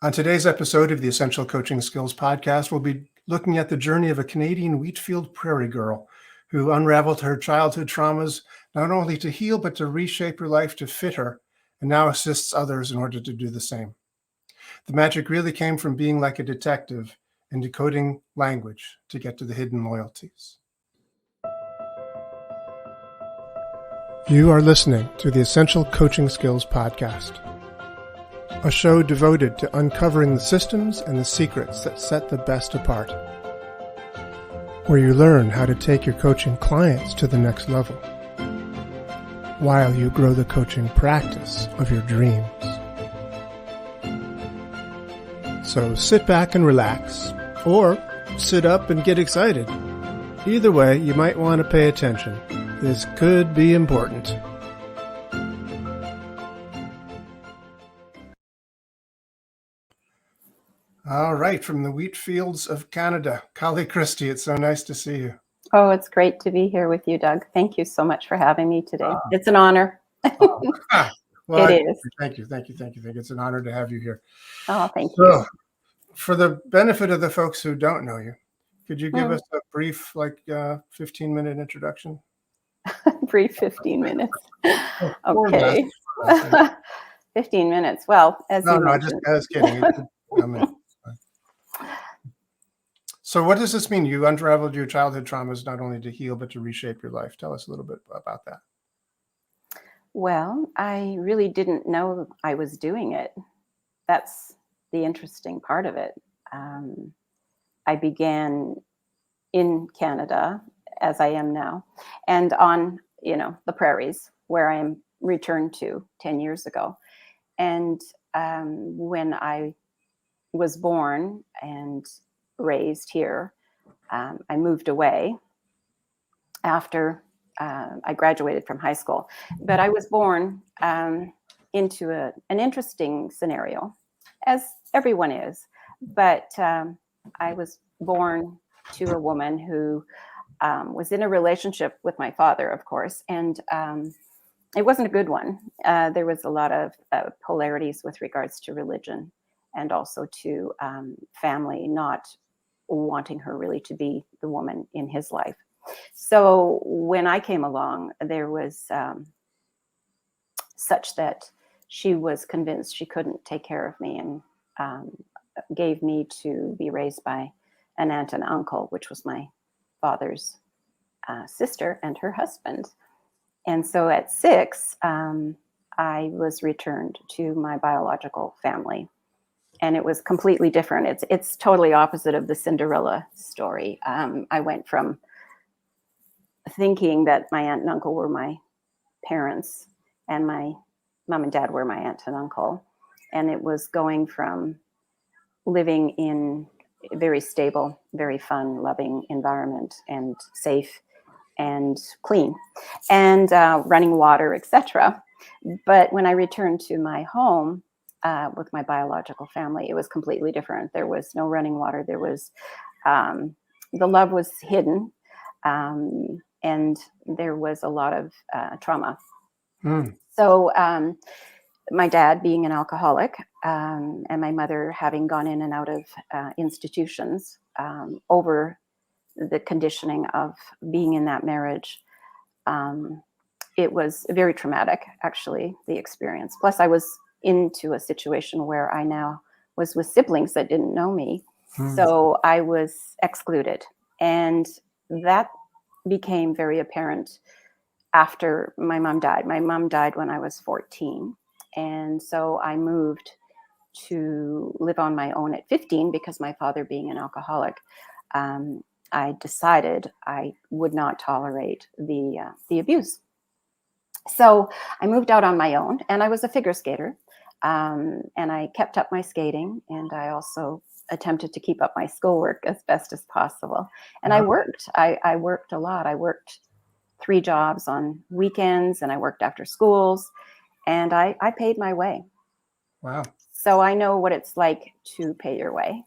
On today's episode of the Essential Coaching Skills podcast, we'll be looking at the journey of a Canadian wheatfield prairie girl who unraveled her childhood traumas, not only to heal, but to reshape her life to fit her, and now assists others in order to do the same. The magic really came from being like a detective and decoding language to get to the hidden loyalties. You are listening to the Essential Coaching Skills podcast, a show devoted to uncovering the systems and the secrets that set the best apart, where you learn how to take your coaching clients to the next level, while you grow the coaching practice of your dreams. So sit back and relax, or sit up and get excited. Either way, you might want to pay attention. This could be important. All right, from the wheat fields of Canada, Colli Christie, it's so nice to see you. Oh, it's great to be here with you, Doug. Thank you so much for having me today. It's an honor. Well, it is. Thank you. It's an honor to have you here. Oh, thank you. For the benefit of the folks who don't know you, could you give us a brief, 15-minute introduction? Brief 15 minutes. Okay. 15 minutes. Well, as you mentioned. I was kidding. So what does this mean? You unraveled your childhood traumas not only to heal, but to reshape your life. Tell us a little bit about that. Well, I really didn't know I was doing it. That's the interesting part of it. I began in Canada, as I am now, and on, the prairies where I am returned to 10 years ago. And when I was born and raised here, I moved away after I graduated from high school. But I was born into an interesting scenario, as everyone is. But I was born to a woman who was in a relationship with my father, of course, and it wasn't a good one. There was a lot of polarities with regards to religion and also to family not wanting her really to be the woman in his life. So when I came along, there was such that she was convinced she couldn't take care of me and gave me to be raised by an aunt and uncle, which was my father's sister and her husband. And so at 6, I was returned to my biological family. And it was completely different. It's totally opposite of the Cinderella story. I went from thinking that my aunt and uncle were my parents and my mom and dad were my aunt and uncle. And it was going from living in a very stable, very fun, loving environment and safe and clean and running water, etc. But when I returned to my home, with my biological family, it was completely different. There was no running water. There was, the love was hidden, and there was a lot of trauma. So my dad being an alcoholic, and my mother having gone in and out of institutions over the conditioning of being in that marriage, it was very traumatic, actually, the experience. Plus, I was into a situation where I now was with siblings that didn't know me. So I was excluded. And that became very apparent after my mom died. My mom died when I was 14. And so I moved to live on my own at 15 because my father being an alcoholic, I decided I would not tolerate the abuse. So I moved out on my own, and I was a figure skater. And I kept up my skating, and I also attempted to keep up my schoolwork as best as possible. And I worked. I worked a lot. I worked 3 jobs on weekends, and I worked after schools, and I paid my way. Wow. So I know what it's like to pay your way.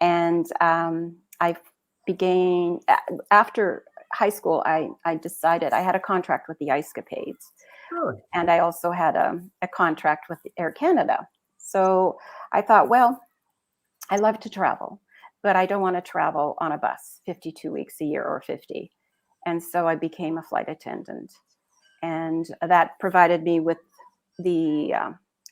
And I began, after high school, I decided I had a contract with the Ice Capades. Really? And I also had a contract with Air Canada. So I thought, well, I love to travel, but I don't want to travel on a bus 52 weeks a year or 50. And so I became a flight attendant. And that provided me with the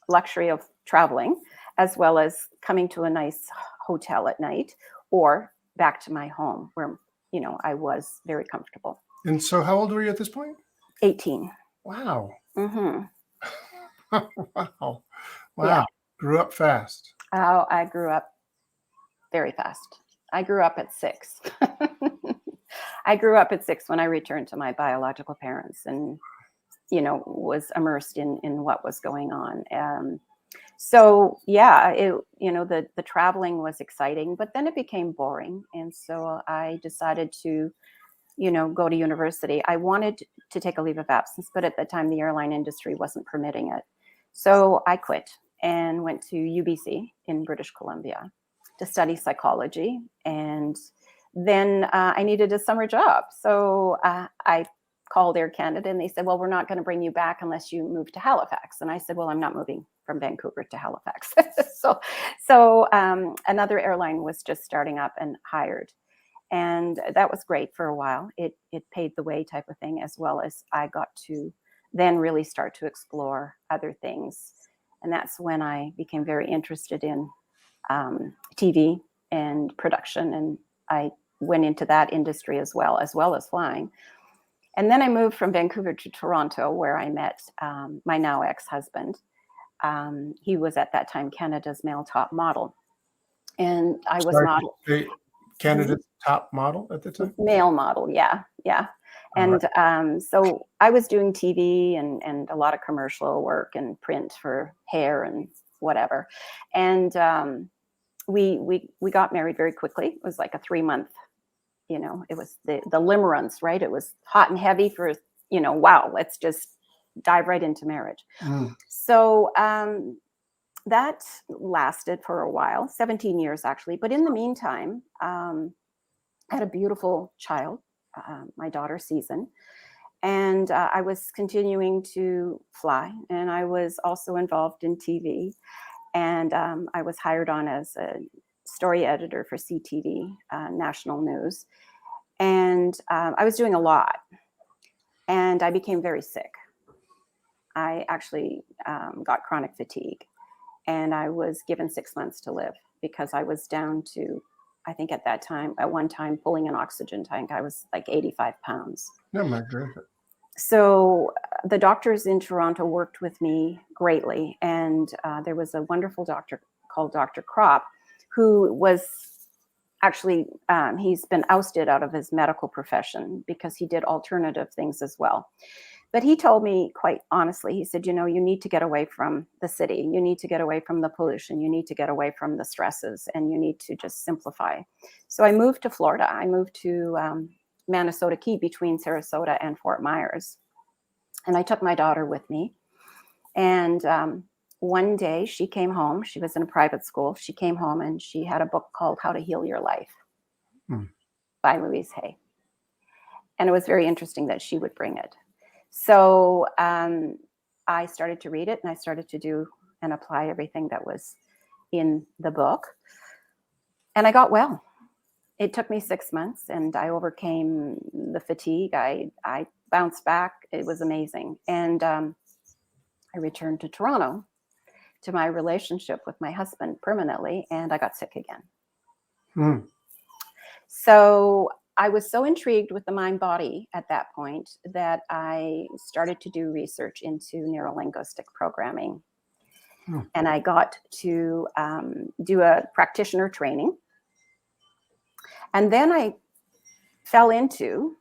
luxury of traveling, as well as coming to a nice hotel at night or back to my home where, I was very comfortable. And so how old were you at this point? 18. Wow. Mm-hmm. Wow. Yeah. Wow. Grew up fast. Oh, I grew up very fast. I grew up at 6. I grew up at 6 when I returned to my biological parents and, was immersed in what was going on. So yeah, the traveling was exciting, but then it became boring. And so I decided to, go to university. I wanted to take a leave of absence, but at the time the airline industry wasn't permitting it. So I quit and went to UBC in British Columbia to study psychology. And then I needed a summer job. So I called Air Canada and they said, well, we're not going to bring you back unless you move to Halifax. And I said, well, I'm not moving from Vancouver to Halifax. so another airline was just starting up and hired. And that was great for a while. It paid the way type of thing, as well as I got to then really start to explore other things. And that's when I became very interested in TV and production. And I went into that industry as well as flying. And then I moved from Vancouver to Toronto, where I met my now ex-husband. He was at that time Canada's male top model. And I was Sorry, not Canada's top model at the time? male model. Yeah. Yeah. All right. And so I was doing TV and a lot of commercial work and print for hair and whatever. And we got married very quickly. It was like a 3-month, it was the limerence, right? It was hot and heavy for, wow, let's just dive right into marriage. Mm. So that lasted for a while, 17 years actually. But in the meantime, I had a beautiful child, my daughter, Season. And I was continuing to fly. And I was also involved in TV. And I was hired on as a story editor for CTV, national news. And I was doing a lot. And I became very sick. I actually got chronic fatigue. And I was given 6 months to live because I was down to, I think at one time, pulling an oxygen tank, I was like 85 pounds. Oh my goodness. So the doctors in Toronto worked with me greatly. And there was a wonderful doctor called Dr. Kropp, who was actually, he's been ousted out of his medical profession because he did alternative things as well. But he told me quite honestly, he said, you need to get away from the city. You need to get away from the pollution. You need to get away from the stresses, and you need to just simplify. So I moved to Florida. I moved to Manitoba Key, between Sarasota and Fort Myers. And I took my daughter with me. And one day she came home. She was in a private school. She came home and she had a book called How to Heal Your Life by Louise Hay. And it was very interesting that she would bring it. So I started to read it, and I started to do and apply everything that was in the book. And I got well. It took me 6 months, and I overcame the fatigue. I bounced back. It was amazing. And I returned to Toronto to my relationship with my husband permanently, and I got sick again. So I was so intrigued with the mind-body at that point that I started to do research into neurolinguistic programming. And I got to do a practitioner training. And then I fell into,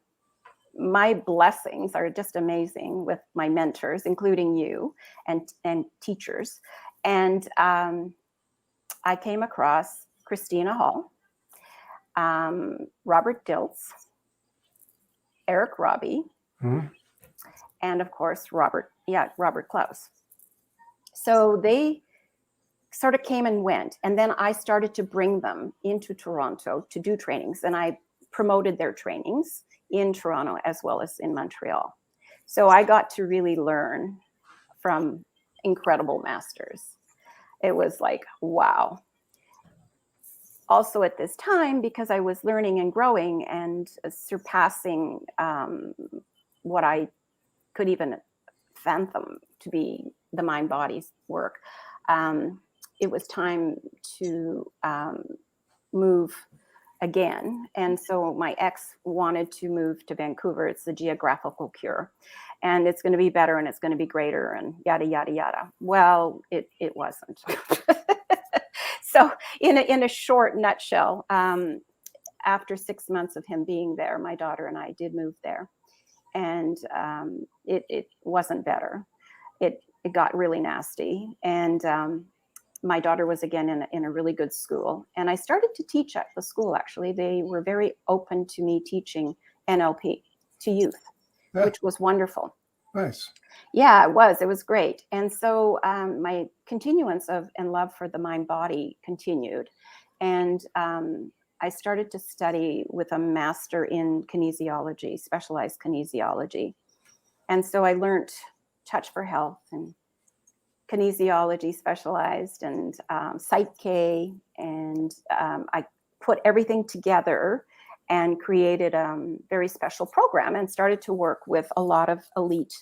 my blessings are just amazing with my mentors, including you and teachers. And I came across Christina Hall, Robert Dilts, Eric Robbie, and of course, Robert Klaus. So they sort of came and went. And then I started to bring them into Toronto to do trainings. And I promoted their trainings in Toronto as well as in Montreal. So I got to really learn from incredible masters. It was like, wow. Also at this time, because I was learning and growing and surpassing what I could even fathom to be the mind body's work, it was time to move again. And so my ex wanted to move to Vancouver. It's the geographical cure. And it's going to be better and it's going to be greater and yada, yada, yada. Well, it wasn't. So in a short nutshell, after 6 months of him being there, my daughter and I did move there. And it wasn't better. It got really nasty. And my daughter was again in a really good school. And I started to teach at the school, actually. They were very open to me teaching NLP to youth, Yeah. which was wonderful. Nice. Yeah, it was great. And so my continuance of and love for the mind body continued. And I started to study with a master in kinesiology, specialized kinesiology. And so I learned touch for health and kinesiology specialized and Psych-K. And I put everything together and created a very special program and started to work with a lot of elite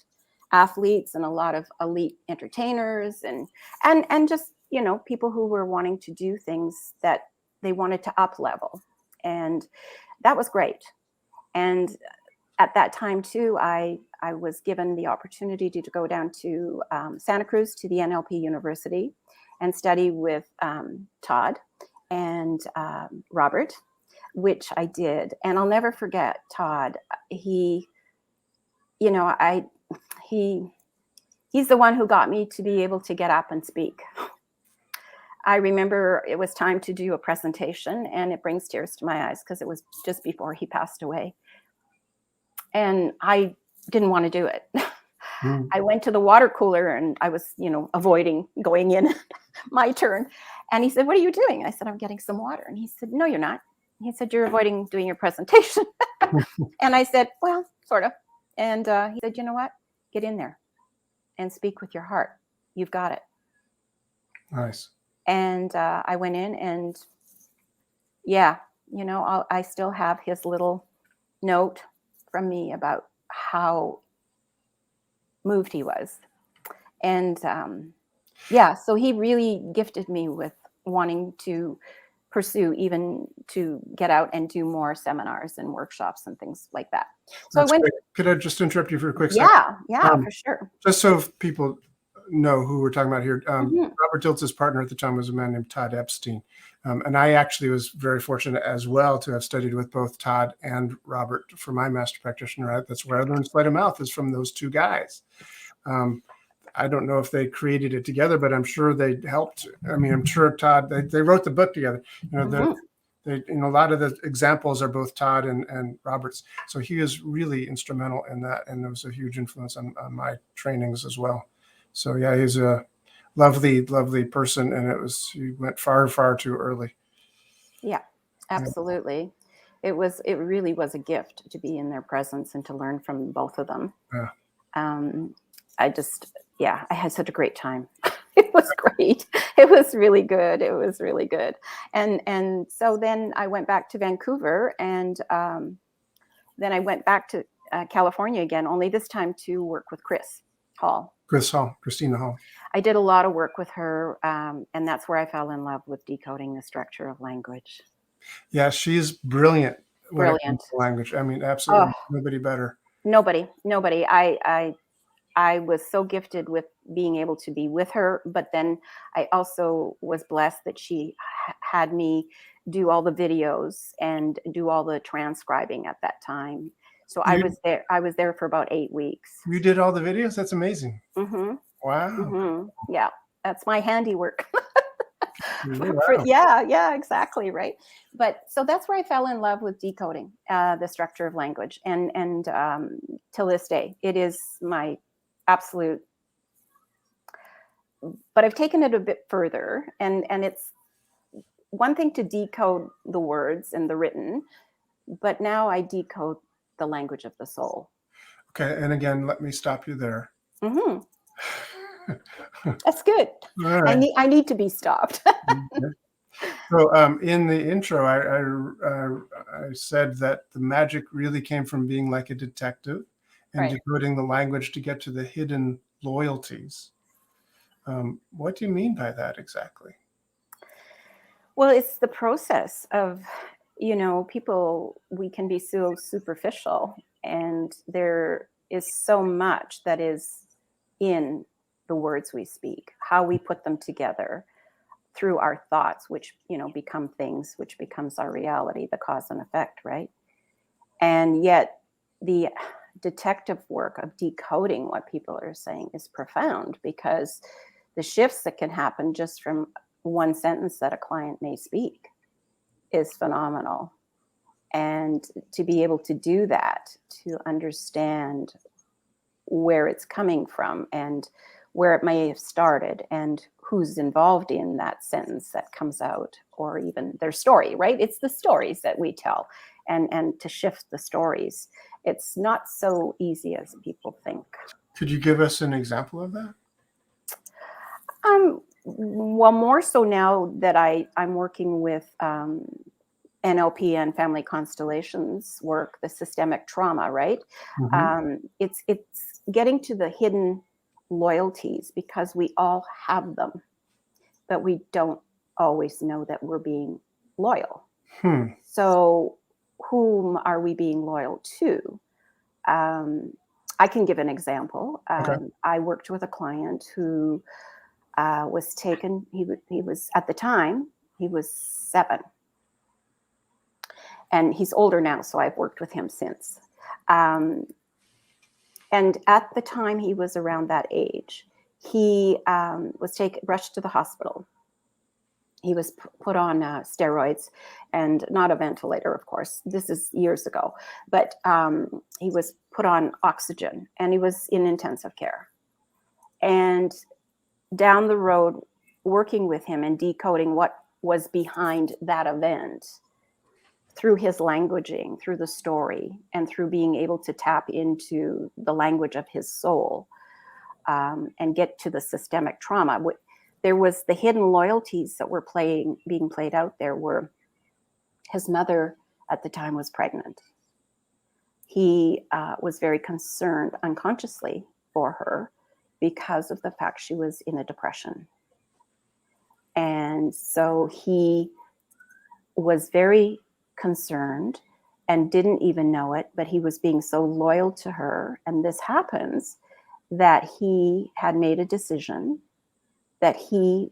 athletes and a lot of elite entertainers and just, you know, people who were wanting to do things that they wanted to up level. And that was great. And at that time too, I was given the opportunity to go down to Santa Cruz to the NLP University and study with Todd and Robert, which I did. And I'll never forget Todd. He, you know, he's the one who got me to be able to get up and speak. I remember it was time to do a presentation, and it brings tears to my eyes because it was just before he passed away. And I didn't want to do it. I went to the water cooler and I was, you know, avoiding going in my turn. And he said, "What are you doing?" I said, "I'm getting some water." And he said, "No, you're not." He said, "You're avoiding doing your presentation." And I said, "Well, sort of." And he said, "You know what? Get in there and speak with your heart. You've got it." Nice. And I went in and yeah, you know, I still have his little note from me about how moved he was. And yeah, so he really gifted me with wanting to pursue, even to get out and do more seminars and workshops and things like that. So That's I went. great. Could I just interrupt you for a quick second? Yeah, for sure. Just so people know who we're talking about here. Mhm. Robert Diltz's partner at the time was a man named Todd Epstein. And I actually was very fortunate as well to have studied with both Todd and Robert for my master practitioner. That's where I learned sleight of mouth, is from those two guys. I don't know if they created it together, but I'm sure they helped. I mean, I'm sure Todd, they wrote the book together. You know, a lot of the examples are both Todd and Robert's. So he is really instrumental in that. And there was a huge influence on my trainings as well. So yeah, he's a lovely, lovely person. And he went far, far too early. Yeah, absolutely. It really was a gift to be in their presence and to learn from both of them. Yeah. I had such a great time. It was great. It was really good. It was really good. And so then I went back to Vancouver, and then I went back to California again, only this time to work with Christina Hall. I did a lot of work with her, and that's where I fell in love with decoding the structure of language. Yeah, she's brilliant. When it comes Brilliant. to language. I mean, absolutely nobody better. Nobody. I was so gifted with being able to be with her, but then I also was blessed that she had me do all the videos and do all the transcribing at that time. So I was there for about 8 weeks. You did all the videos? That's amazing. Mm-hmm. Wow. Mm-hmm. Yeah, that's my handiwork. Wow. Yeah, exactly, right. But so that's where I fell in love with decoding the structure of language, and till this day, it is my absolute. But I've taken it a bit further, and it's one thing to decode the words and the written, but now I decode the language of the soul. Okay, and again, let me stop you there. Mm-hmm. That's good. All right. I need to be stopped. Okay. So in the intro, I said that the magic really came from being like a detective and Right. decoding the language to get to the hidden loyalties. What do you mean by that exactly? Well, it's the process of, people, we can be so superficial, and there is so much that is in the words we speak, how we put them together through our thoughts, which, become things, which becomes our reality, the cause and effect, right? And yet, the detective work of decoding what people are saying is profound, because the shifts that can happen just from one sentence that a client may speak is phenomenal. And to be able to do that, to understand where it's coming from and where it may have started and who's involved in that sentence that comes out, or even their story, right? It's the stories that we tell, and to shift the stories. It's not so easy as people think. Could you give us an example of that? Well, more so now that I'm working with NLP and family constellations work, the systemic trauma, right? Mm-hmm. It's getting to the hidden loyalties, because we all have them, but we don't always know that we're being loyal. Hmm. So, whom are we being loyal to? I can give an example. Okay. I worked with a client who was taken. He was, at the time, he was 7, and he's older now, so I've worked with him since. Um, and at the time he was around that age, he was rushed to the hospital. He was put on steroids, and not a ventilator, of course. This is years ago, but he was put on oxygen, and he was in intensive care. And down the road, working with him and decoding what was behind that event, through his languaging, through the story, and through being able to tap into the language of his soul, and get to the systemic trauma. There was the hidden loyalties that were being played out there. Were his mother at the time was pregnant. He was very concerned unconsciously for her, because of the fact she was in a depression. And so he was very concerned and didn't even know it, but he was being so loyal to her. And this happens, that he had made a decision that he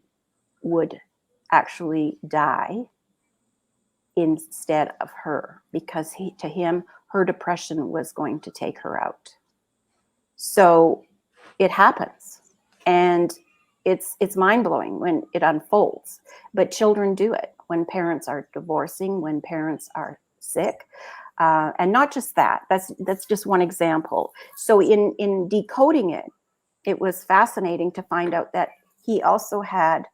would actually die instead of her, because to him, her depression was going to take her out. So it happens, and it's mind-blowing when it unfolds. But children do it when parents are divorcing, when parents are sick, and not just that. That's just one example. So in decoding it, it was fascinating to find out that he also had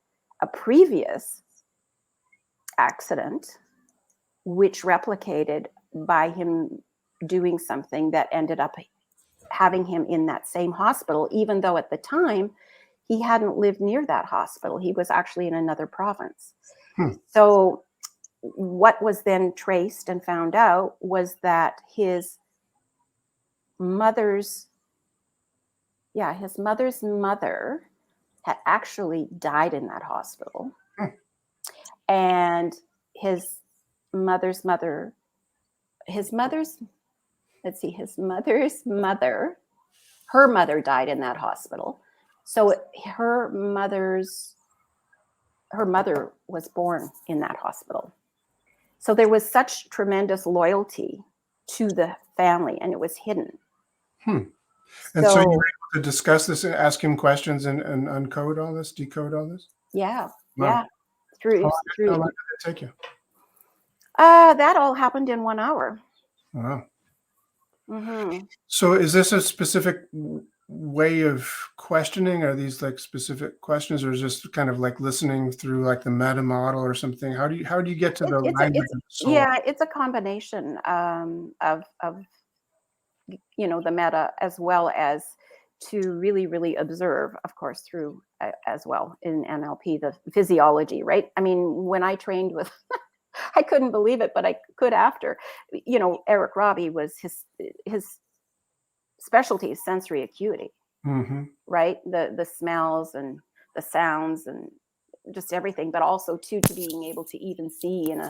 a previous accident, which replicated by him doing something that ended up having him in that same hospital, even though at the time he hadn't lived near that hospital. He was actually in another province. Hmm. So what was then traced and found out was that his mother's mother had actually died in that hospital. Hmm. And his mother's mother, his mother's mother, her mother died in that hospital. So her mother was born in that hospital. So there was such tremendous loyalty to the family, and it was hidden. Hmm. And so you were able to discuss this and ask him questions and uncode all this, decode all this? Yeah. Wow. Yeah. Through How long did it take you? that all happened in 1 hour. Wow. Mm-hmm. So is this a specific way of questioning? Are these like specific questions, or is this kind of like listening through like the meta model or something? How do you get to the language of the soul? Yeah, it's a combination of the meta, as well as to really, really observe, of course, through as well in NLP, the physiology, right? I mean, when I trained with, I couldn't believe it, but I could after. Eric Robbie was his specialty is sensory acuity, Mm-hmm. right? The smells and the sounds and just everything, but also too to being able to even see in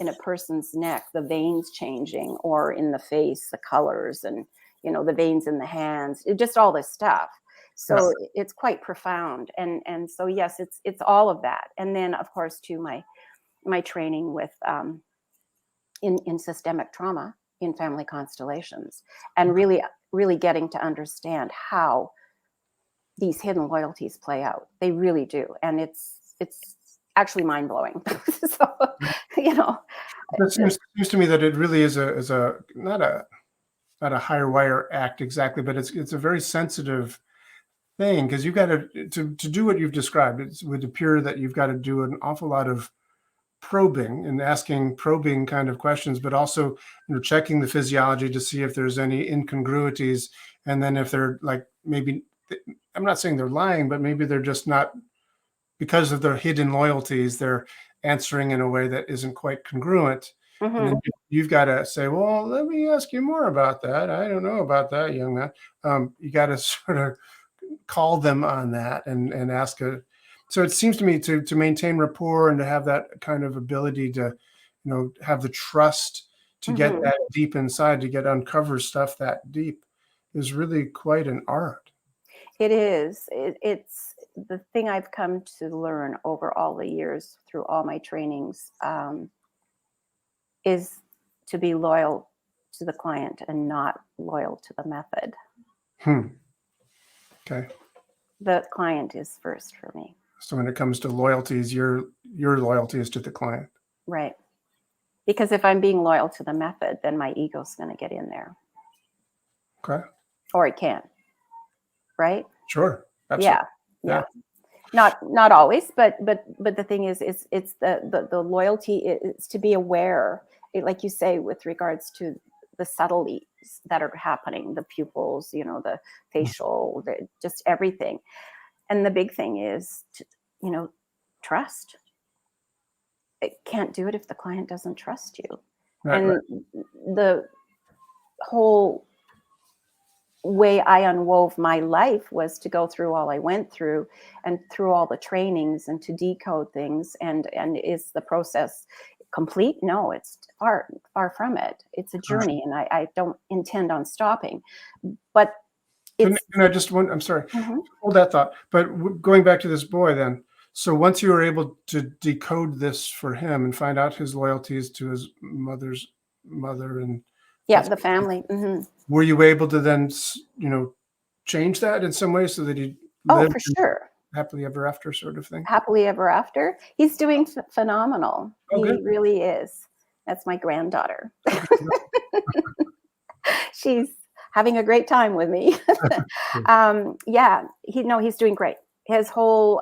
a person's neck the veins changing, or in the face the colors, and the veins in the hands, just all this stuff. So it's quite profound, and so yes, it's all of that. And then of course too, my training with in systemic trauma in family constellations, and really getting to understand how these hidden loyalties play out. They really do, and it's actually mind blowing. So, It seems to me that it really is a not a higher wire act exactly, but it's a very sensitive thing, because you've got to do what you've described. It would appear that you've got to do an awful lot of probing and asking probing kind of questions, but also checking the physiology to see if there's any incongruities, and then if they're like, maybe, I'm not saying they're lying, but maybe they're just not, because of their hidden loyalties, they're answering in a way that isn't quite congruent. And then you've got to say, well, let me ask you more about that. I don't know about that, young man. You got to sort of call them on that and ask so it seems to me to maintain rapport and to have that kind of ability to, have the trust to get that deep inside, to uncover stuff that deep, is really quite an art. It is. It's the thing I've come to learn over all the years through all my trainings, is to be loyal to the client and not loyal to the method. Okay. The client is first for me. So when it comes to loyalties, your loyalty is to the client. Right. Because if I'm being loyal to the method, then my ego's going to get in there. Okay. Or it can. Right? Sure. Absolutely. Yeah. Not always, but the thing is it's the loyalty is to be aware, like you say, with regards to the subtleties that are happening, the pupils, the facial, just everything. And the big thing is to, trust. It can't do it if the client doesn't trust you. Right. The whole way I unwove my life was to go through all I went through, and through all the trainings, and to decode things. And is the process complete? No, it's far from it. It's a journey, and I don't intend on stopping. But Can I just I'm sorry, hold that thought. But going back to this boy then, so once you were able to decode this for him and find out his loyalties to his mother's mother and the family. Were you able to then, change that in some way so that he Oh, lived for sure. happily ever after sort of thing? Happily ever after. He's doing phenomenal. Oh, He good. really is. That's my granddaughter. She's having a great time with me. He's doing great. His whole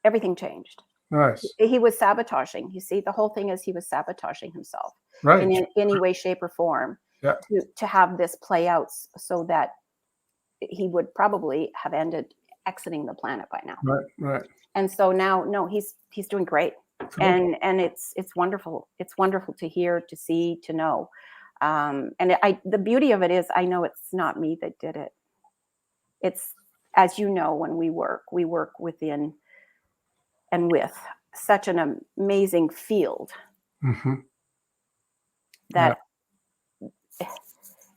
everything changed. Nice. He was sabotaging. You see, the whole thing is he was sabotaging himself Right. in any way, shape, or form to have this play out, so that he would probably have ended exiting the planet by now. Right. And so now, no, he's doing great. Cool. And it's wonderful. It's wonderful to hear, to see, to know. The beauty of it is, I know it's not me that did it. It's, as you know, when we work within and with such an amazing field that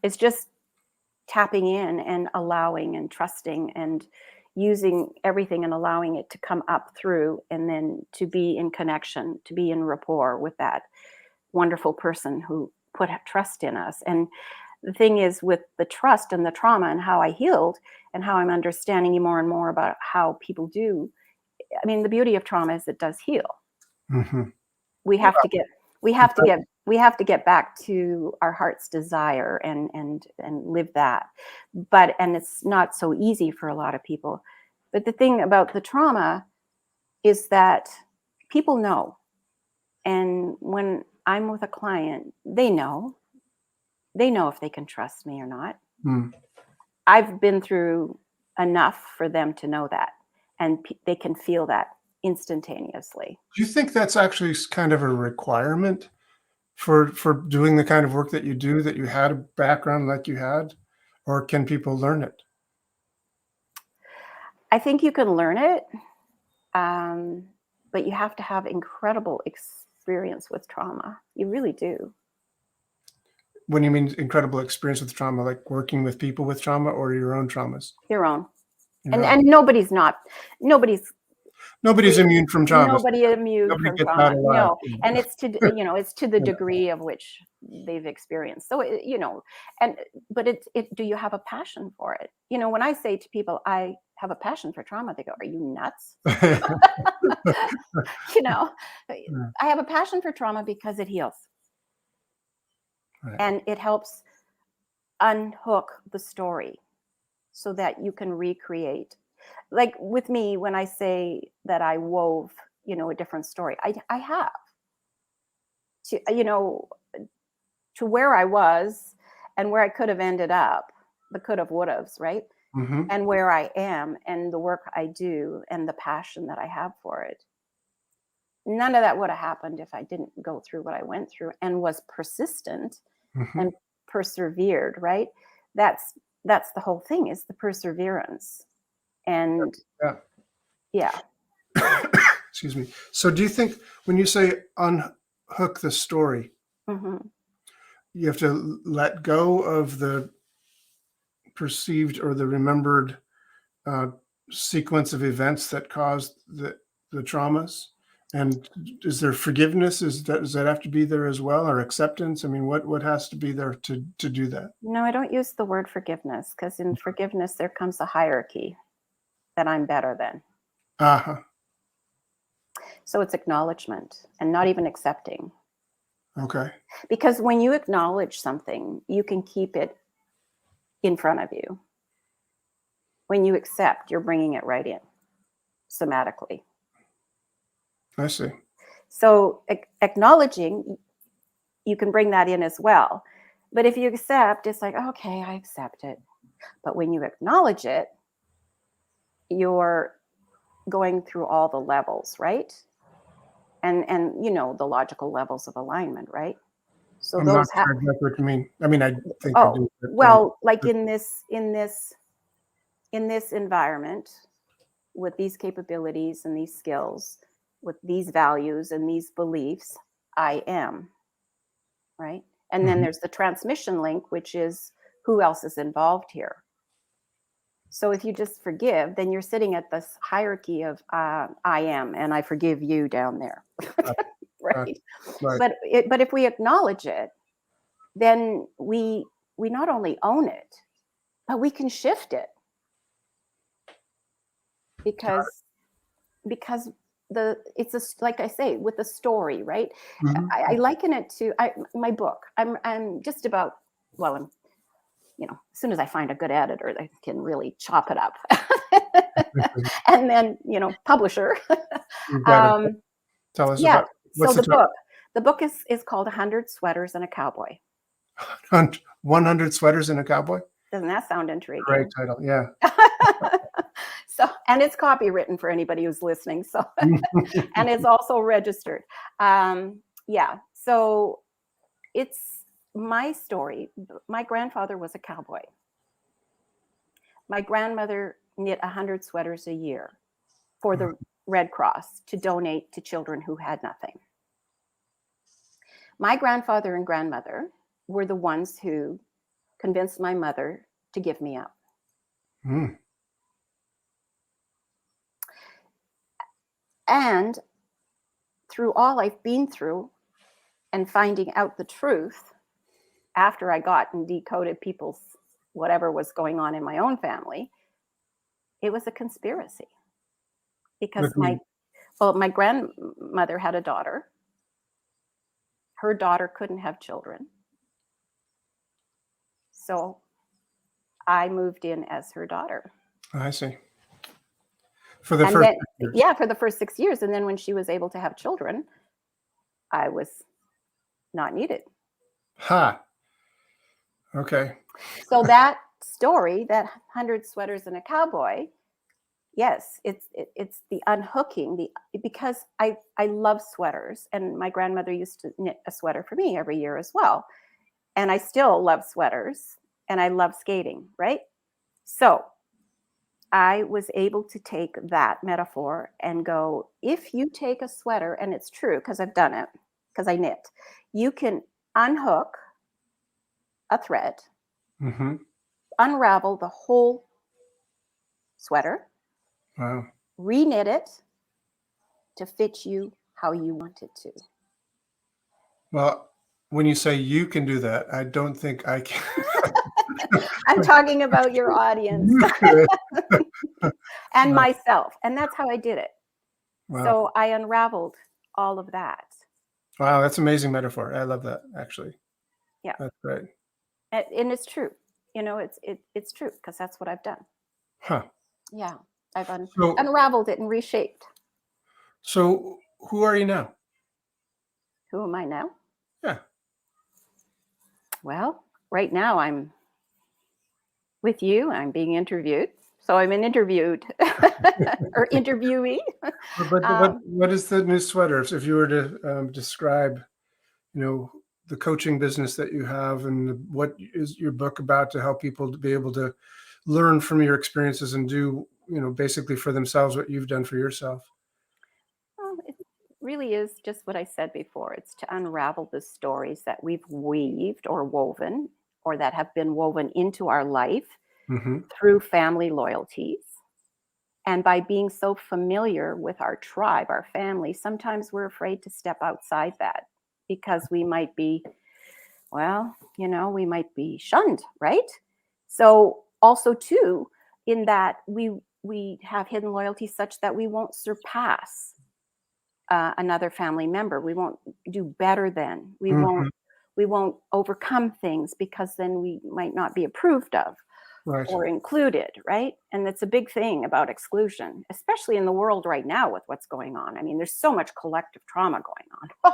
it's just tapping in and allowing and trusting and using everything and allowing it to come up through, and then to be in connection, to be in rapport with that wonderful person who put trust in us. And the thing is, with the trust and the trauma and how I healed and how I'm understanding more and more about how people do, I mean, the beauty of trauma is it does heal. We have to get back to our heart's desire and live that. And it's not so easy for a lot of people. But the thing about the trauma is that people know. And when I'm with a client, they know if they can trust me or not. I've been through enough for them to know that, and they can feel that instantaneously. Do you think that's actually kind of a requirement for doing the kind of work that you do, that you had a background like you had, or can people learn it? I think you can learn it, um, but you have to have incredible experience with trauma. You really do. When you mean incredible experience with trauma, like working with people with trauma or your own traumas? Your own. Your And own. nobody's Nobody's immune from trauma. nobody immune Nobody from gets out trauma. alive. No, and it's it's to the Yeah. degree of which they've experienced. So and but it. Do you have a passion for it? When I say to people, I have a passion for trauma, they go, "Are you nuts?" you know, Yeah, I have a passion for trauma because it heals right. and it helps unhook the story so that you can recreate. Like with me, when I say that I wove, a different story, I have to, to where I was and where I could have ended up, the could have, would have's, right? Mhm. And where I am and the work I do and the passion that I have for it. None of that would have happened if I didn't go through what I went through and was persistent Mhm. and persevered, right? That's that's the whole thing, is the perseverance. And Yeah. yeah. Excuse me. So do you think when you say unhook the story, Mhm. you have to let go of the perceived or the remembered uh, sequence of events that caused the traumas? And is there forgiveness? Does that have to be there as well, or acceptance? I mean, what has to be there to do that? No, I don't use the word forgiveness, because in forgiveness there comes a hierarchy that I'm better than. Uh-huh. So it's acknowledgement and not even accepting. Okay. Because when you acknowledge something, you can keep it in front of you. When you accept, you're bringing it right in somatically. I see. So acknowledging, you can bring that in as well. But if you accept, it's like, okay, I accept it. But when you acknowledge it, you're going through all the levels, right? And the logical levels of alignment, right? So I'm not those sure exactly what you mean. I mean, I think I oh, do, but well, like in this environment, with these capabilities and these skills, with these values and these beliefs, I am, right? And then mhm. there's the transmission link, which is who else is involved here. So if you just forgive, then you're sitting at this hierarchy of I am, and I forgive you down there, Got got right? right. But if we acknowledge it, then we not only own it, but we can shift it, Got because it's like I say, with the story, right? it. Mhm. I liken it to my book. I'm just about, well, I'm, as soon as I find a good editor that can really chop it up, and then publisher. You've got to um, tell us yeah. about So what's the the book is called 100 Sweaters and a Cowboy. title? 100 Sweaters and a Cowboy? Doesn't that sound Great intriguing? title. Yeah. So, and it's copywritten for anybody who's listening. So, and it's also registered. Yeah. So it's my story. My grandfather was a cowboy. My grandmother knit 100 sweaters a year for the Red Cross to donate to children who had nothing. My grandfather and grandmother were the ones who convinced my mother to give me up. Mm. And through all I've been through and finding out the truth, after I got and decoded people's whatever was going on in my own family, it was a conspiracy, What because do you mean? my grandmother had a daughter. Her daughter couldn't have children. So I moved in as her daughter. I see. For the And first then, 6 years. yeah, for the first 6 years. And then when she was able to have children, I was not needed. Ha. Okay. So that story, that 100 sweaters and a cowboy, yes, it's the unhooking, because I love sweaters, and my grandmother used to knit a sweater for me every year as well. And I still love sweaters, and I love skating, right? So I was able to take that metaphor and go, if you take a sweater, and it's true because I've done it, because I knit, you can unhook a thread, Mm-hmm. unravel the whole sweater, Wow. reknit it to fit you how you want it to. Well, when you say you can do that, I don't think I can. I'm talking about your audience You could. and myself. And that's how I did it. Wow. So I unraveled all of that. Wow, that's amazing metaphor. I love that, actually. Yeah. That's great. And it's true. It's true because that's what I've done. Huh. Yeah. I've So, unraveled it and reshaped. so who are you now? Who am I now? Yeah. Well, right now I'm with you. I'm being interviewed. So I'm an interviewed or interviewee. But what is the new sweater? If you were to describe, the coaching business that you have, and what is your book about to help people to be able to learn from your experiences and do, basically for themselves what you've done for yourself. Well, it really is just what I said before. It's to unravel the stories that we've weaved or woven, or that have been woven into our life Mm-hmm. through family loyalties. And by being so familiar with our tribe, our family, sometimes we're afraid to step outside that because we might be, well, we might be shunned, right? So also too, in that we have hidden loyalties such that we won't surpass another family member. We won't do better than. Mm-hmm. We won't overcome things because then we might not be approved of Right. or included, right? And that's a big thing about exclusion, especially in the world right now with what's going on. I mean, there's so much collective trauma going on. Oh,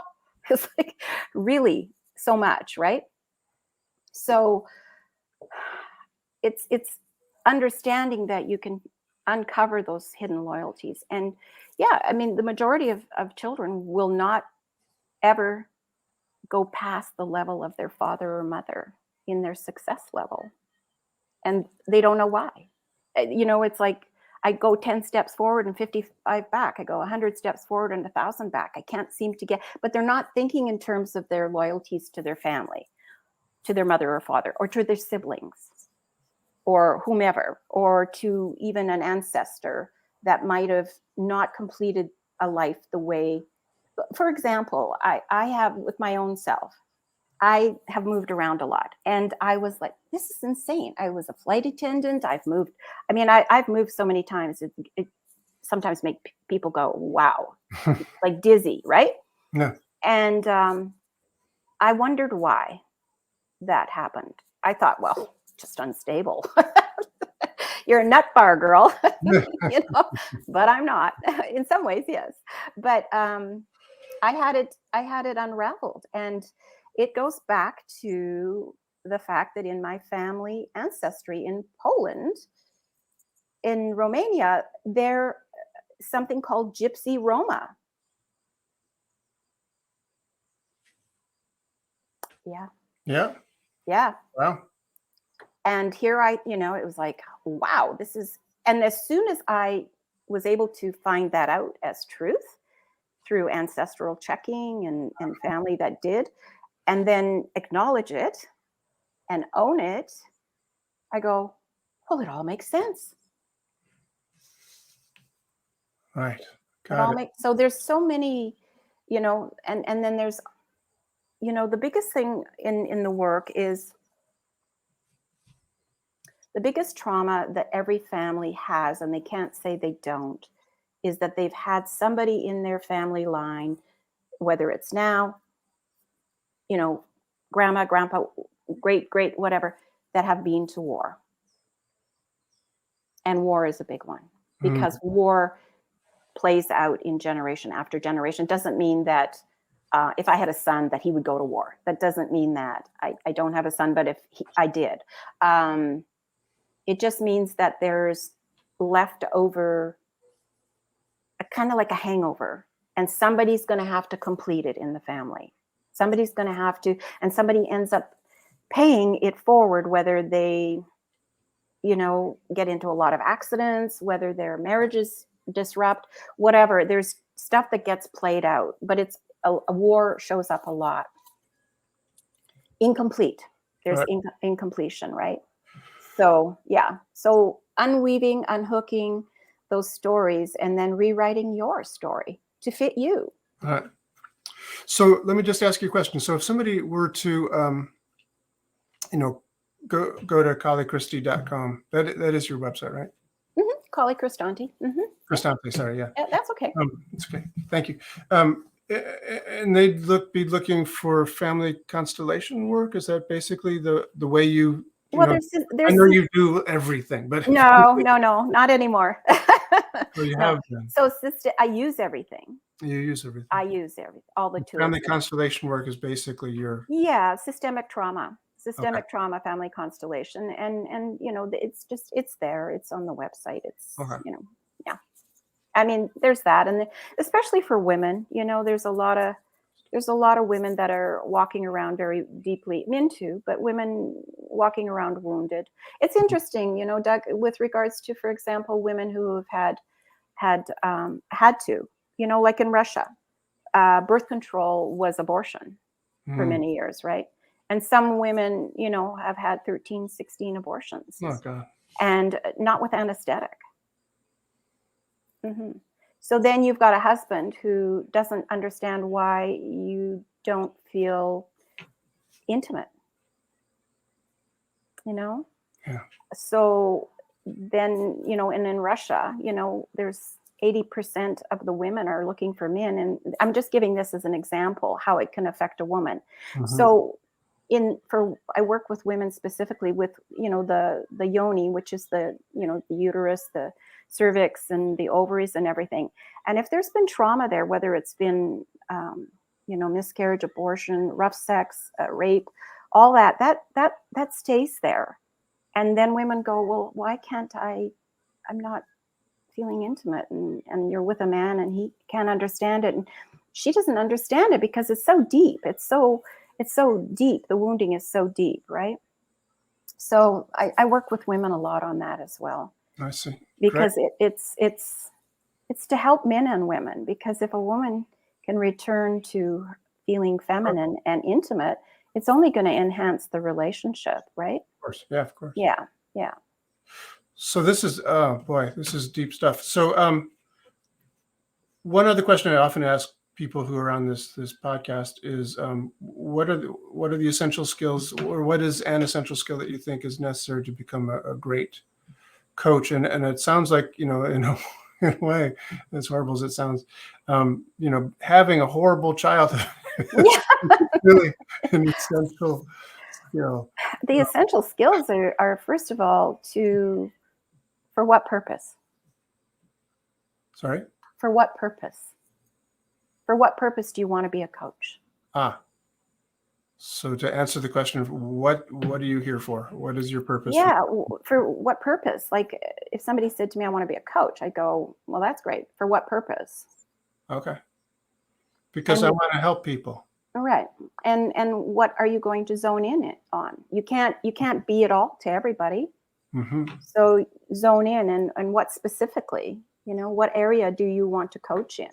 it's like really so much, right? So it's understanding that you can uncover those hidden loyalties. And yeah, I mean, the majority of children will not ever go past the level of their father or mother in their success level. And they don't know why. It's like I go 10 steps forward and 55 back. I go 100 steps forward and 1,000 back. I can't seem to but they're not thinking in terms of their loyalties to their family, to their mother or father, or to their siblings, or whomever, or to even an ancestor that might have not completed a life the way. For example, I have with my own self, I have moved around a lot, and I was like, this is insane. I was a flight attendant. I've moved so many times. It sometimes make people go, wow, like dizzy, right? Yeah. And I wondered why that happened. I thought, well, just unstable. You're a nut bar girl, but I'm not. In some ways, yes. But I had it unraveled, and it goes back to the fact that in my family ancestry in Poland, in Romania, there's something called Gypsy Roma. Yeah. Yeah. Yeah. Wow. And here it was like, wow, and as soon as I was able to find that out as truth through ancestral checking and family that did, and then acknowledge it and own it, I go, well, it all makes sense. Right. It Got all it. makes so there's so many, and then there's, the biggest thing in the work is the biggest trauma that every family has, and they can't say they don't, is that they've had somebody in their family line, whether it's now, grandma, grandpa, great, great, whatever, that have been to war. And war is a big one because war plays out in generation after generation. Doesn't mean that if I had a son that he would go to war. That doesn't mean that. I don't have a son, but if I did. It just means that there's leftover, kind of like a hangover, and somebody's going to have to complete it in the family. Somebody's going to have to, and somebody ends up paying it forward, whether they, get into a lot of accidents, whether their marriages disrupt, whatever. There's stuff that gets played out, but it's a war shows up a lot. Incomplete. There's Right. incompletion, right? So, yeah. So unweaving, unhooking those stories, and then rewriting your story to fit you. All right. So let me just ask you a question. So if somebody were to, go to collichristante.com, that is your website, right? Colli Christante. Christante, sorry, yeah. That's okay. It's okay. Thank you. And they'd be looking for family constellation work. Is that basically the way you? Well, I there's know you do everything, but no, not anymore. so you No. have them. So I use everything. You use everything. I use all the tools. Family constellation work is basically your. Yeah, systemic trauma, family constellation, and it's there. It's on the website. It's Okay. Yeah. I mean, there's that, and especially for women, there's a lot of women that are walking around very deeply, men too, but women walking around wounded. It's interesting, Doug, with regards to, for example, women who have had to, like in Russia, birth control was abortion for many years, right? And some women, have had 13, 16 abortions. Oh God. And not with anesthetic. So then you've got a husband who doesn't understand why you don't feel intimate, Yeah. So then, and in Russia, there's 80% of the women are looking for men. And I'm just giving this as an example, how it can affect a woman. So I work with women specifically with, the yoni, which is the uterus, the cervix and the ovaries and everything. And if there's been trauma there, whether it's been, miscarriage, abortion, rough sex, rape, all that stays there. And then women go, well, why can't I'm not feeling intimate, and you're with a man and he can't understand it. And she doesn't understand it because it's so deep. It's so deep. The wounding is so deep, right? So I work with women a lot on that as well. I see. Because it's to help men and women, because if a woman can return to feeling feminine and intimate, it's only going to enhance the relationship, right? Of course. Yeah, of course. Yeah. Yeah. So this is, this is deep stuff. So one other question I often ask people who are on this podcast is, what are the essential skills, or what is an essential skill that you think is necessary to become a great coach? And it sounds like, in a way, as horrible as it sounds, having a horrible childhood is really an essential skill. The essential skills are first of all, for what purpose? Sorry? For what purpose? For what purpose do you want to be a coach? So to answer the question of what are you here for? What is your purpose? Yeah, for what purpose? Like if somebody said to me, I want to be a coach, I go, well, that's great. For what purpose? Okay. Because I want to help people. All right. And what are you going to zone in on? You can't be it all to everybody. So zone in and what specifically, what area do you want to coach in?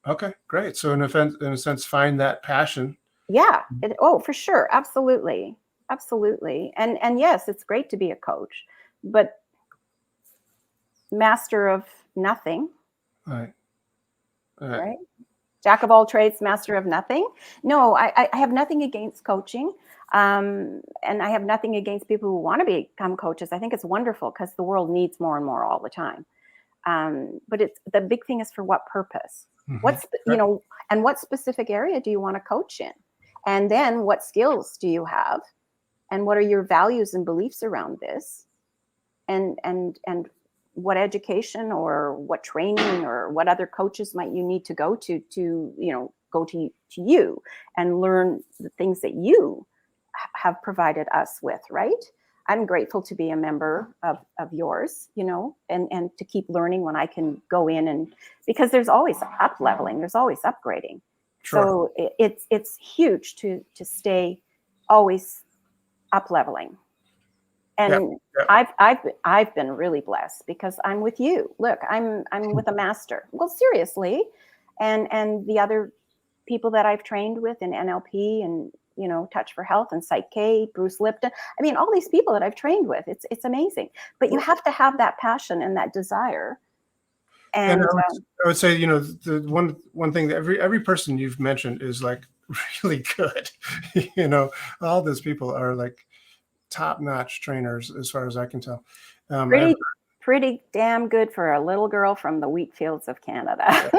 Okay, great. So in a sense, find that passion. Yeah. For sure. Absolutely. Absolutely. And yes, it's great to be a coach, but master of nothing. Right. Right. Jack of all trades, master of nothing. No, I have nothing against coaching. And I have nothing against people who want to become coaches. I think it's wonderful because the world needs more and more all the time. But the big thing is for what purpose? What's, and what specific area do you want to coach in? And then what skills do you have? And what are your values and beliefs around this? And what education or what training or what other coaches might you need to go to go to you and learn the things that you have provided us with, right? I'm grateful to be a member of yours, and to keep learning when I can go in, and because there's always up leveling, there's always upgrading. Sure. So it's huge to stay always up leveling. And Yeah. I've been really blessed because I'm with you. Look, I'm with a master. Well, seriously, and the other people that I've trained with in NLP and Touch for Health and Psych K, Bruce Lipton. I mean, all these people that I've trained with. It's amazing. But you have to have that passion and that desire. And And I would say, the one thing that every person you've mentioned is like really good. All those people are like top-notch trainers, as far as I can tell. pretty damn good for a little girl from the wheat fields of Canada.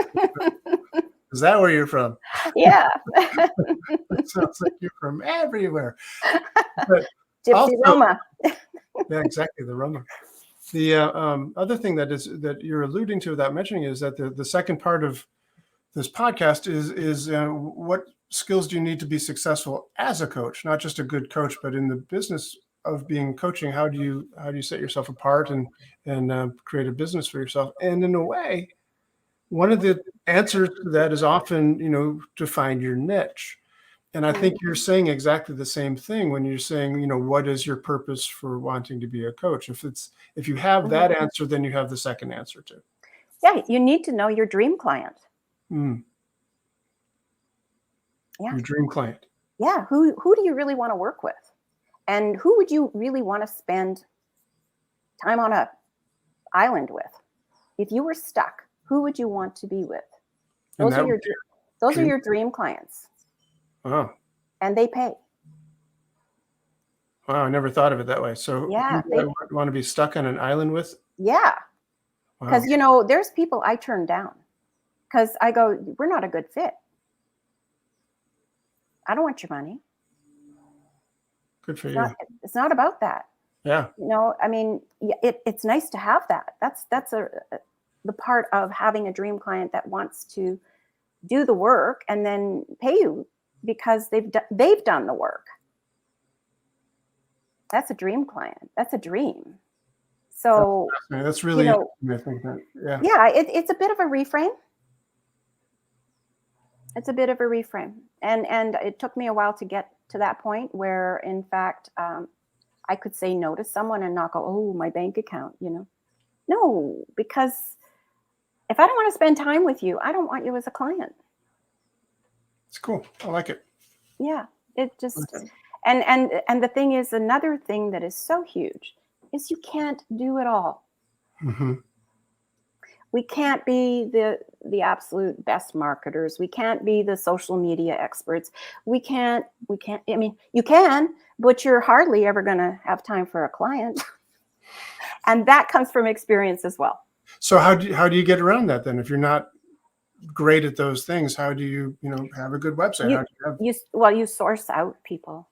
Is that where you're from? Yeah. It sounds like you're from everywhere. But Gypsy also, Roma. yeah, exactly, the Roma. The other thing that you're alluding to without mentioning is that the second part of this podcast is what skills do you need to be successful as a coach, not just a good coach, but in the business of being coaching. How do you set yourself apart and create a business for yourself? And in a way, one of the answers to that is often, to find your niche. And I think you're saying exactly the same thing when you're saying, what is your purpose for wanting to be a coach? If you have that answer, then you have the second answer too. Yeah, you need to know your dream client. Mm. Yeah. Your dream client. Yeah. Who do you really want to work with? And who would you really want to spend time on a island with? If you were stuck, who would you want to be with? Those are your dream clients. Wow. And they pay. Wow, I never thought of it that way. So Yeah, who do I want to be stuck on an island with? Yeah. Wow. Because, there's people I turn down because I go, we're not a good fit. I don't want your money. Good for you. It's not about that. Yeah. I mean, it's nice to have that. That's the part of having a dream client that wants to do the work and then pay you because they've done the work. That's a dream client. That's a dream. So that's really interesting, I think that, yeah. Yeah, it's a bit of a reframe. It's a bit of a reframe, and it took me a while to get to that point where, in fact, I could say no to someone and not go, oh, my bank account, No, because if I don't want to spend time with you, I don't want you as a client. It's cool. I like it. Yeah, it just and the thing is, another thing that is so huge is you can't do it all. Mm-hmm. We can't be the absolute best marketers. We can't be the social media experts. We can't, I mean, you can, but you're hardly ever going to have time for a client. And that comes from experience as well. So how do you get around that then? If you're not great at those things, how do you, have a good website? You source out people.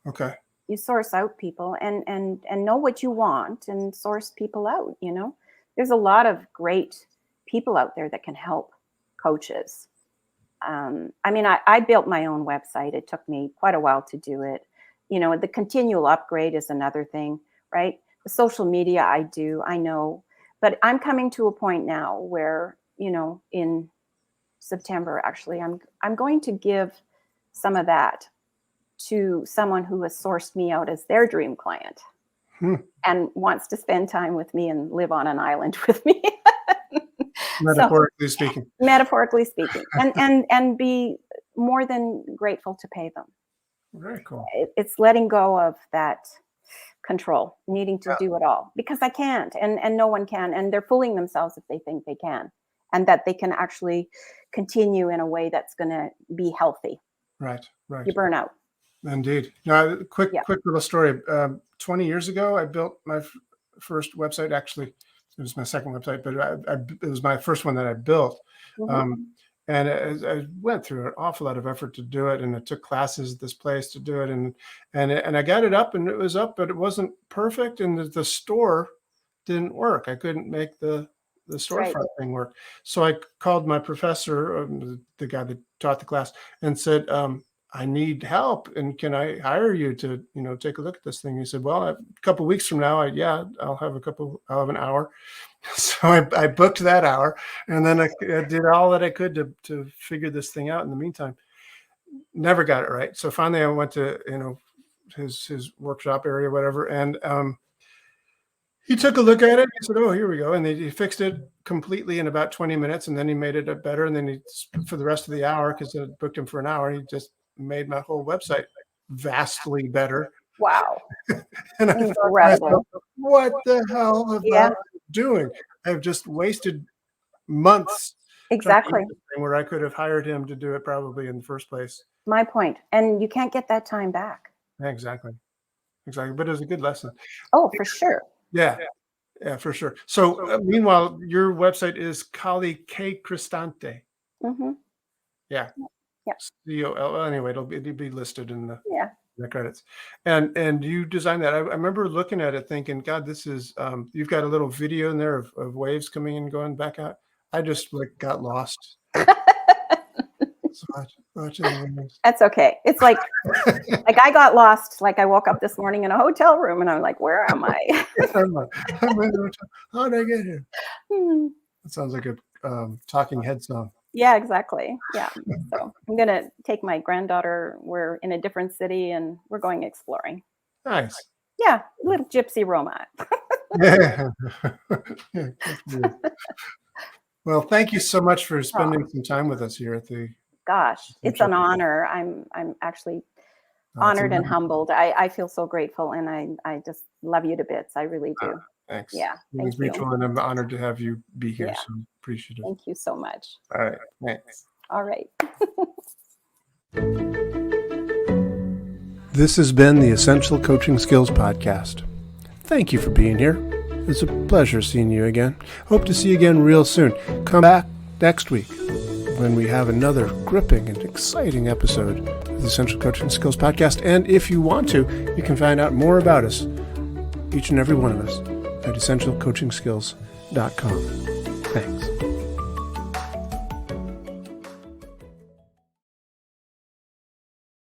Okay. You source out people and know what you want and source people out, There's a lot of great people out there that can help coaches. I mean, I built my own website. It took me quite a while to do it. The continual upgrade is another thing, right? The social media I know, but I'm coming to a point now where, in September, actually, I'm going to give some of that to someone who has sourced me out as their dream client and wants to spend time with me and live on an island with me. Metaphorically speaking. Metaphorically speaking, and be more than grateful to pay them. Very cool. It's letting go of that control, needing to do it all, because I can't, and no one can, and they're fooling themselves if they think they can, and that they can actually continue in a way that's going to be healthy. Right. You burn out. Indeed. Now, quick little story. 20 years ago, I built my first website. Actually, it was my second website, but it was my first one that I built. Mm-hmm. And I went through an awful lot of effort to do it, and I took classes at this place to do it, and I got it up, and it was up, but it wasn't perfect, and the store didn't work. I couldn't make the storefront thing work. So I called my professor, the guy that taught the class, and said, I need help, and can I hire you to, take a look at this thing? He said, well, a couple of weeks from now, I'll have an hour. So I booked that hour, and then I did all that I could to figure this thing out in the meantime. Never got it right. So finally I went to, his workshop area, whatever. And, he took a look at it. He said, oh, here we go. And he fixed it completely in about 20 minutes. And then he made it better. And then for the rest of the hour, because I booked him for an hour, he just made my whole website vastly better. Wow. And I thought to myself, what the hell have I doing? I've just wasted months. Exactly. Where I could have hired him to do it probably in the first place. My point. And you can't get that time back. Exactly. But it was a good lesson. Oh, for sure. Yeah, for sure. So meanwhile, your website is Colli K Christante. Mm-hmm. Yeah. Yeah. COL. Anyway, it'll be listed in the credits. And you designed that. I remember looking at it thinking, God, this is you've got a little video in there of waves coming in, going back out. I just got lost. That's okay. It's like I got lost. Like I woke up this morning in a hotel room and I'm like, where am I? I'm in the hotel. How did I get here? That sounds like a Talking Head song. Yeah, exactly. Yeah. So I'm going to take my granddaughter. We're in a different city and we're going exploring. Nice. Yeah. Little gypsy Roma. Yeah. Well, thank you so much for spending some time with us here at the. Gosh, it's an honor. I'm actually honored and humbled. I feel so grateful, and I just love you to bits. I really do. Thanks. Yeah. It's mutual, and I'm honored to have you be here. Yeah. So appreciate it. Thank you so much. All right. Thanks. All right. This has been the Essential Coaching Skills Podcast. Thank you for being here. It's a pleasure seeing you again. Hope to see you again real soon. Come back next week when we have another gripping and exciting episode of the Essential Coaching Skills Podcast. And if you want to, you can find out more about us, each and every one of us, at essentialcoachingskills.com. Thanks.